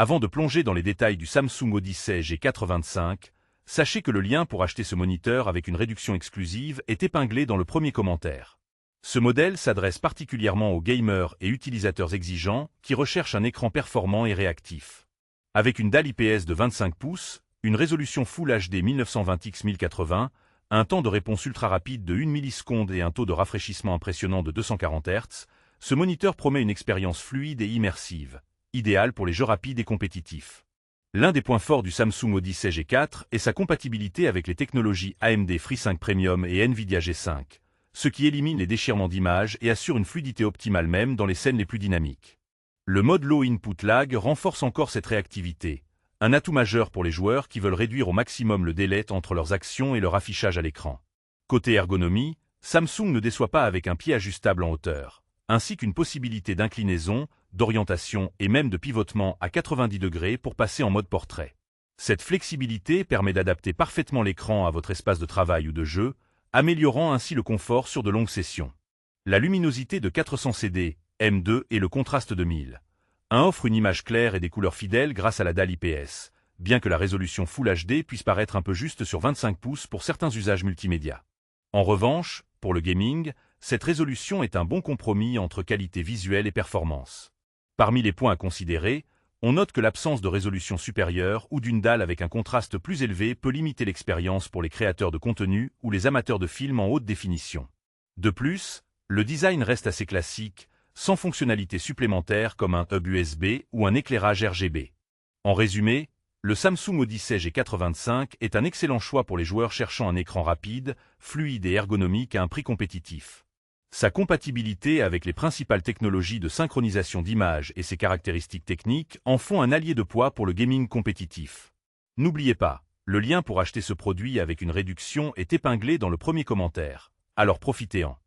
Avant de plonger dans les détails du Samsung Odyssey G425, sachez que le lien pour acheter ce moniteur avec une réduction exclusive est épinglé dans le premier commentaire. Ce modèle s'adresse particulièrement aux gamers et utilisateurs exigeants qui recherchent un écran performant et réactif. Avec une dalle IPS de 25 pouces, une résolution Full HD 1920x 1080, un temps de réponse ultra rapide de 1 milliseconde et un taux de rafraîchissement impressionnant de 240 Hz, ce moniteur promet une expérience fluide et immersive, idéale pour les jeux rapides et compétitifs. L'un des points forts du Samsung Odyssey G4 est sa compatibilité avec les technologies AMD FreeSync Premium et Nvidia G5, ce qui élimine les déchirements d'image et assure une fluidité optimale même dans les scènes les plus dynamiques. Le mode Low Input Lag renforce encore cette réactivité, un atout majeur pour les joueurs qui veulent réduire au maximum le délai entre leurs actions et leur affichage à l'écran. Côté ergonomie, Samsung ne déçoit pas avec un pied ajustable en hauteur, ainsi qu'une possibilité d'inclinaison, d'orientation et même de pivotement à 90 degrés pour passer en mode portrait. Cette flexibilité permet d'adapter parfaitement l'écran à votre espace de travail ou de jeu, améliorant ainsi le confort sur de longues sessions. La luminosité de 400 CD, M2 et le contraste de 1000. 1 offre une image claire et des couleurs fidèles grâce à la dalle IPS, bien que la résolution Full HD puisse paraître un peu juste sur 25 pouces pour certains usages multimédia. En revanche, pour le gaming, cette résolution est un bon compromis entre qualité visuelle et performance. Parmi les points à considérer, on note que l'absence de résolution supérieure ou d'une dalle avec un contraste plus élevé peut limiter l'expérience pour les créateurs de contenu ou les amateurs de films en haute définition. De plus, le design reste assez classique, sans fonctionnalités supplémentaires comme un hub USB ou un éclairage RGB. En résumé, le Samsung Odyssey G425 est un excellent choix pour les joueurs cherchant un écran rapide, fluide et ergonomique à un prix compétitif. Sa compatibilité avec les principales technologies de synchronisation d'images et ses caractéristiques techniques en font un allié de poids pour le gaming compétitif. N'oubliez pas, le lien pour acheter ce produit avec une réduction est épinglé dans le premier commentaire, alors profitez-en.